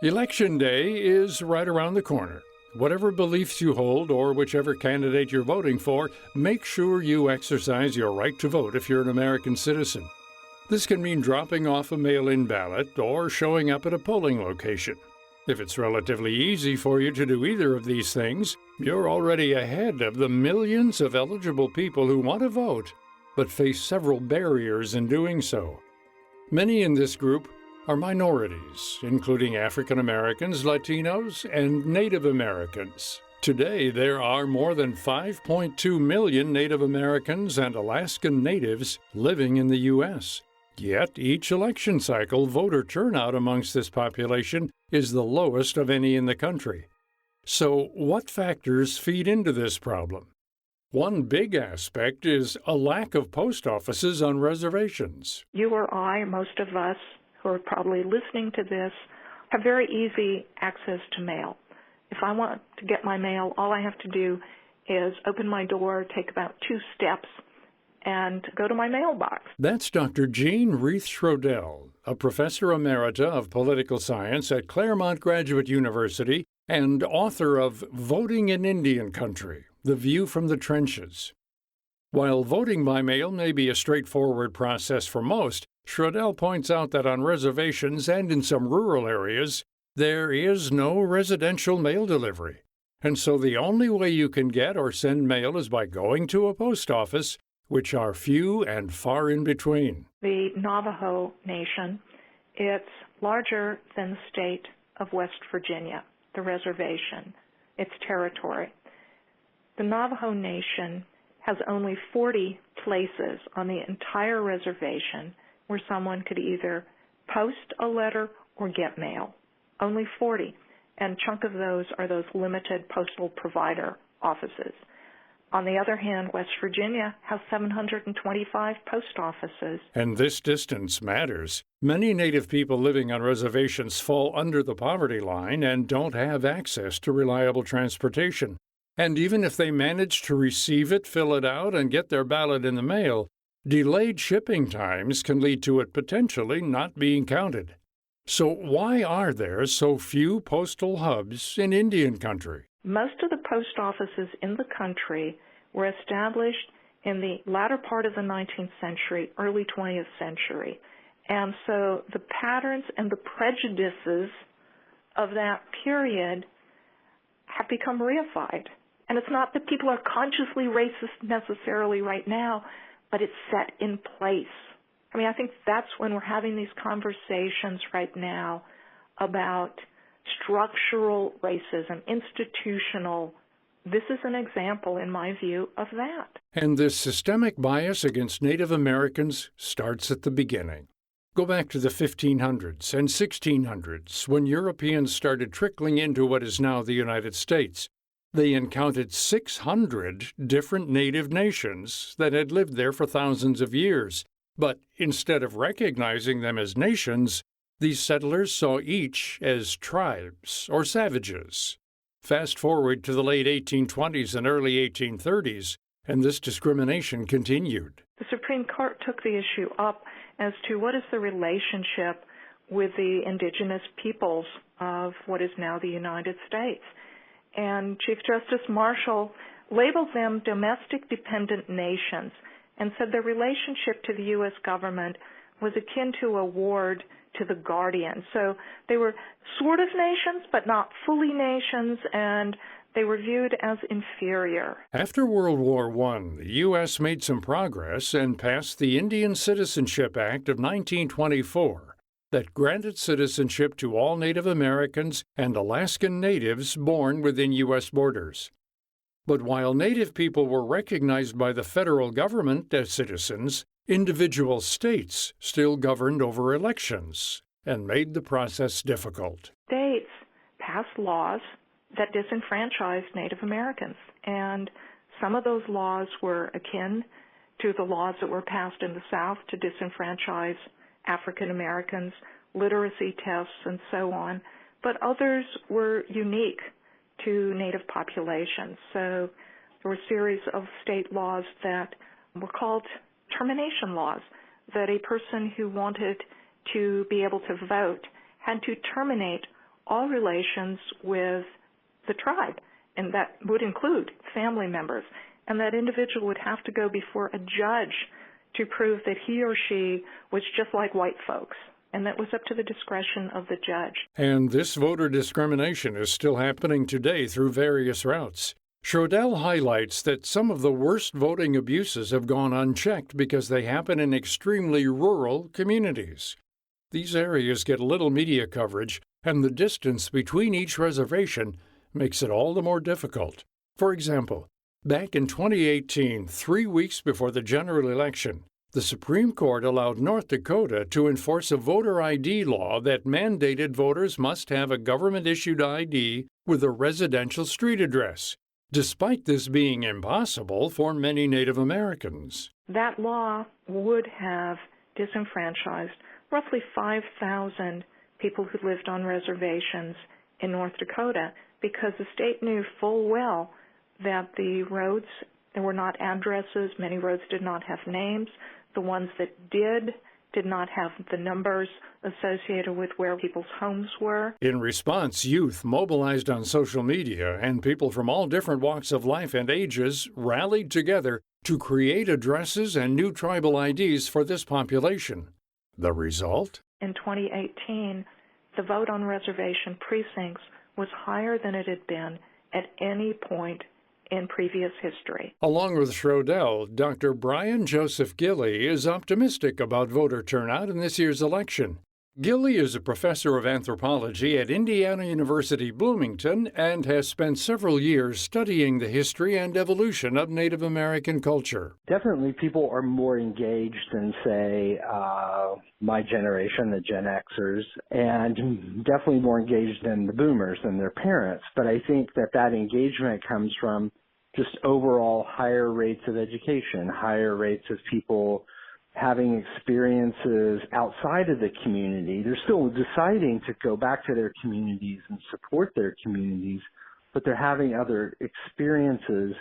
Election day is right around the corner. Whatever beliefs you hold or whichever candidate you're voting for, make sure you exercise your right to vote if you're an American citizen. This can mean dropping off a mail-in ballot or showing up at a polling location. If it's relatively easy for you to do either of these things, you're already ahead of the millions of eligible people who want to vote but face several barriers in doing so. Many in this group are minorities, including African Americans, Latinos, and Native Americans. Today, there are more than 5.2 million Native Americans and Alaskan Natives living in the U.S. Yet, each election cycle, voter turnout amongst this population is the lowest of any in the country. So, what factors feed into this problem? One big aspect is a lack of post offices on reservations. You or I, most of us who are probably listening to this, have very easy access to mail. If I want to get my mail, all I have to do is open my door, take about 2 steps, and go to my mailbox. That's Dr. Jean Reith-Schrodel, a professor emerita of political science at Claremont Graduate University and author of Voting in Indian Country: The View from the Trenches. While voting by mail may be a straightforward process for most, Schrodel points out that on reservations and in some rural areas, there is no residential mail delivery. And so the only way you can get or send mail is by going to a post office, which are few and far in between. The Navajo Nation, it's larger than the state of West Virginia, the reservation, its territory. The Navajo Nation has only 40 places on the entire reservation where someone could either post a letter or get mail. Only 40. And a chunk of those are those limited postal provider offices. On the other hand, West Virginia has 725 post offices. And this distance matters. Many Native people living on reservations fall under the poverty line and don't have access to reliable transportation. And even if they manage to receive it, fill it out, and get their ballot in the mail, delayed shipping times can lead to it potentially not being counted. So why are there so few postal hubs in Indian country? Most of the post offices in the country were established in the latter part of the 19th century, early 20th century. And so the patterns and the prejudices of that period have become reified. And it's not that people are consciously racist necessarily right now, but it's set in place. I mean, I think that's when we're having these conversations right now about structural racism, institutional. This is an example, in my view, of that. And this systemic bias against Native Americans starts at the beginning. Go back to the 1500s and 1600s, when Europeans started trickling into what is now the United States. They encountered 600 different native nations that had lived there for thousands of years. But instead of recognizing them as nations, these settlers saw each as tribes or savages. Fast forward to the late 1820s and early 1830s, and this discrimination continued. The Supreme Court took the issue up as to what is the relationship with the indigenous peoples of what is now the United States. And Chief Justice Marshall labeled them domestic dependent nations and said their relationship to the U.S. government was akin to a ward to the guardian. So they were sort of nations, but not fully nations, and they were viewed as inferior. After World War I, the U.S. made some progress and passed the Indian Citizenship Act of 1924 that granted citizenship to all Native Americans and Alaskan Natives born within U.S. borders. But while Native people were recognized by the federal government as citizens, individual states still governed over elections and made the process difficult. States passed laws that disenfranchised Native Americans, and some of those laws were akin to the laws that were passed in the South to disenfranchise African Americans, literacy tests, and so on, but others were unique to Native populations. So there were a series of state laws that were called termination laws, that a person who wanted to be able to vote had to terminate all relations with the tribe, and that would include family members. And that individual would have to go before a judge to prove that he or she was just like white folks. And that was up to the discretion of the judge. And this voter discrimination is still happening today through various routes. Schrodel highlights that some of the worst voting abuses have gone unchecked because they happen in extremely rural communities. These areas get little media coverage, and the distance between each reservation makes it all the more difficult. For example, back in 2018, 3 weeks before the general election, the Supreme Court allowed North Dakota to enforce a voter ID law that mandated voters must have a government-issued ID with a residential street address, despite this being impossible for many Native Americans. That law would have disenfranchised roughly 5,000 people who lived on reservations in North Dakota because the state knew full well that the roads were not addresses. Many roads did not have names. The ones that did not have the numbers associated with where people's homes were. In response, youth mobilized on social media, and people from all different walks of life and ages rallied together to create addresses and new tribal IDs for this population. The result? In 2018, the vote on reservation precincts was higher than it had been at any point in previous history. Along with Schrodel, Dr. Brian Joseph Gilley is optimistic about voter turnout in this year's election. Gilley is a professor of anthropology at Indiana University Bloomington and has spent several years studying the history and evolution of Native American culture. Definitely people are more engaged than, say, my generation, the Gen Xers, and definitely more engaged than the boomers and their parents. But I think that engagement comes from just overall higher rates of education, higher rates of people having experiences outside of the community. They're still deciding to go back to their communities and support their communities, but they're having other experiences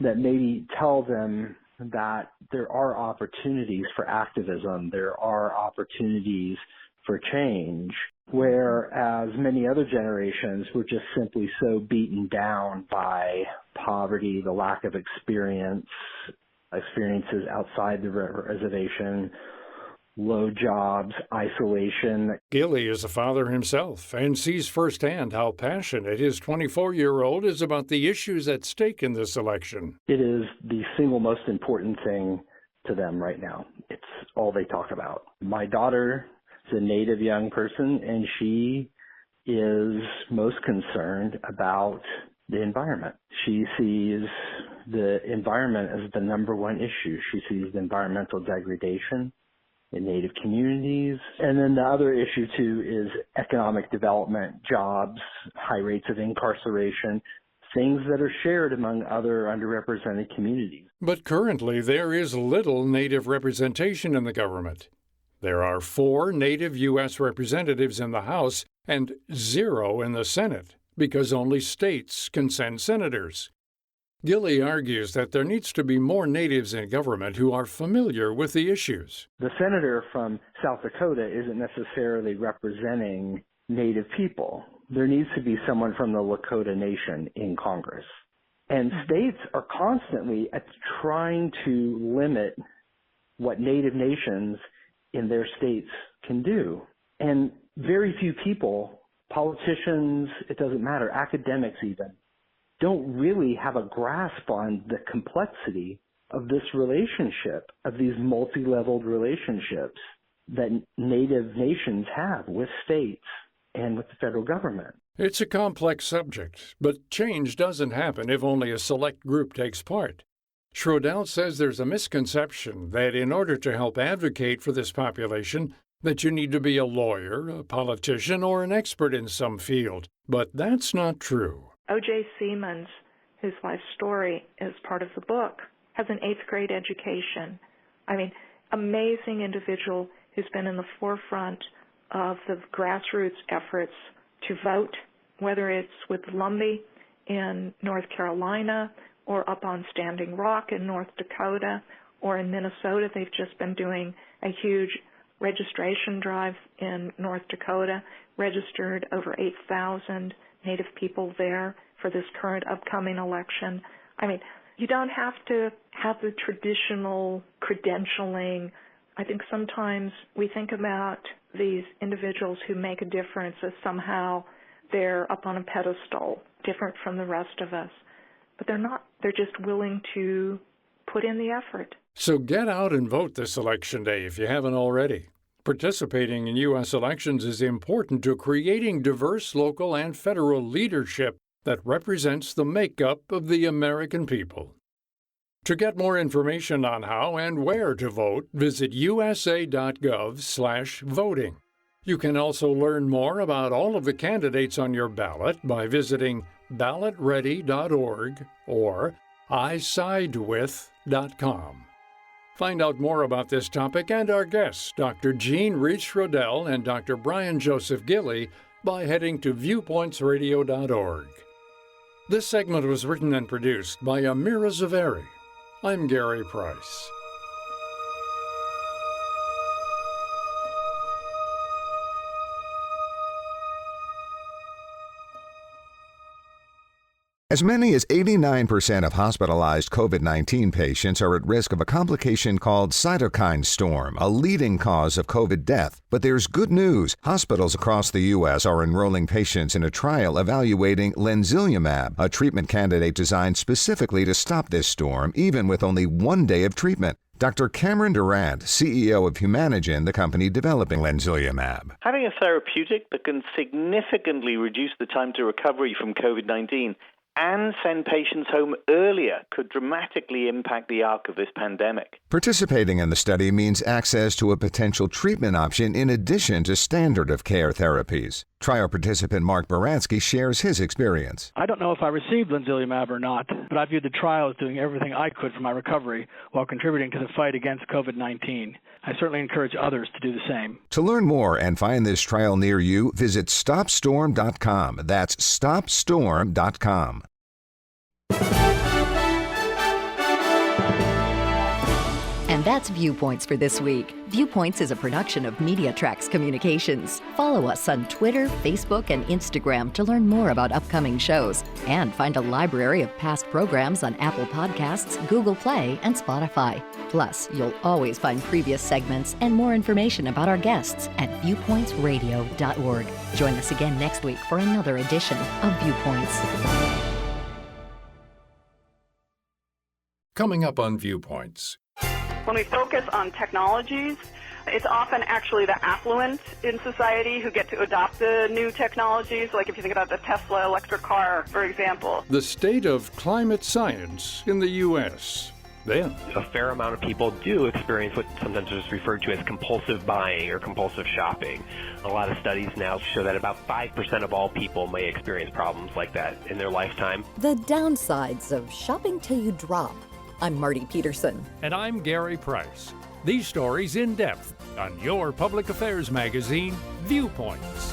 that maybe tell them that there are opportunities for activism, there are opportunities for change, whereas many other generations were just simply so beaten down by poverty, the lack of experiences outside the reservation, low jobs, isolation. Gilley is a father himself and sees firsthand how passionate his 24-year-old is about the issues at stake in this election. It is the single most important thing to them right now. It's all they talk about. My daughter is a Native young person, and she is most concerned about the environment. She sees the environment as the number one issue. She sees the environmental degradation in Native communities. And then the other issue, too, is economic development, jobs, high rates of incarceration, things that are shared among other underrepresented communities. But currently, there is little Native representation in the government. There are 4 Native U.S. representatives in the House and 0 in the Senate, because only states can send senators. Gilley argues that there needs to be more Natives in government who are familiar with the issues. The senator from South Dakota isn't necessarily representing Native people. There needs to be someone from the Lakota Nation in Congress. And states are constantly trying to limit what Native nations in their states can do. And very few people, politicians, it doesn't matter, academics even, don't really have a grasp on the complexity of this relationship, of these multi-leveled relationships that Native nations have with states and with the federal government. It's a complex subject, but change doesn't happen if only a select group takes part. Schrodel says there's a misconception that in order to help advocate for this population, that you need to be a lawyer, a politician, or an expert in some field. But that's not true. O.J. Siemens, whose life story is part of the book, has an 8th grade education. I mean, amazing individual who's been in the forefront of the grassroots efforts to vote, whether it's with Lumbee in North Carolina or up on Standing Rock in North Dakota or in Minnesota. They've just been doing a huge registration drive in North Dakota, registered over 8,000 Native people there for this current upcoming election. I mean, you don't have to have the traditional credentialing. I think sometimes we think about these individuals who make a difference as somehow they're up on a pedestal, different from the rest of us. But they're not. They're just willing to put in the effort. So get out and vote this election day if you haven't already. Participating in U.S. elections is important to creating diverse local and federal leadership that represents the makeup of the American people. To get more information on how and where to vote, visit usa.gov/voting. You can also learn more about all of the candidates on your ballot by visiting ballotready.org or isidewith.com. Find out more about this topic and our guests, Dr. Jean Reed-Schrodel and Dr. Brian Joseph Gilley, by heading to viewpointsradio.org. This segment was written and produced by Amira Zaveri. I'm Gary Price. As many as 89% of hospitalized COVID-19 patients are at risk of a complication called cytokine storm, a leading cause of COVID death. But there's good news. Hospitals across the U.S. are enrolling patients in a trial evaluating lemzilumab, a treatment candidate designed specifically to stop this storm, even with only 1 day of treatment. Dr. Cameron Durant, CEO of Humanigen, the company developing lemzilumab. Having a therapeutic that can significantly reduce the time to recovery from COVID-19 and send patients home earlier could dramatically impact the arc of this pandemic. Participating in the study means access to a potential treatment option in addition to standard of care therapies. Trial participant Mark Baranski shares his experience. I don't know if I received lemzilumab or not, but I viewed the trial as doing everything I could for my recovery while contributing to the fight against COVID-19. I certainly encourage others to do the same. To learn more and find this trial near you, visit StopStorm.com. That's StopStorm.com. And that's Viewpoints for this week. Viewpoints is a production of MediaTrax Communications. Follow us on Twitter, Facebook, and Instagram to learn more about upcoming shows and find a library of past programs on Apple Podcasts, Google Play, and Spotify. Plus, you'll always find previous segments and more information about our guests at viewpointsradio.org. Join us again next week for another edition of Viewpoints. Coming up on Viewpoints. When we focus on technologies, it's often actually the affluent in society who get to adopt the new technologies, like if you think about the Tesla electric car, for example. The state of climate science in the U.S. Then, a fair amount of people do experience what sometimes is referred to as compulsive buying or compulsive shopping. A lot of studies now show that about 5% of all people may experience problems like that in their lifetime. The downsides of shopping till you drop. I'm Marty Peterson. And I'm Gary Price. These stories in depth on your public affairs magazine, Viewpoints.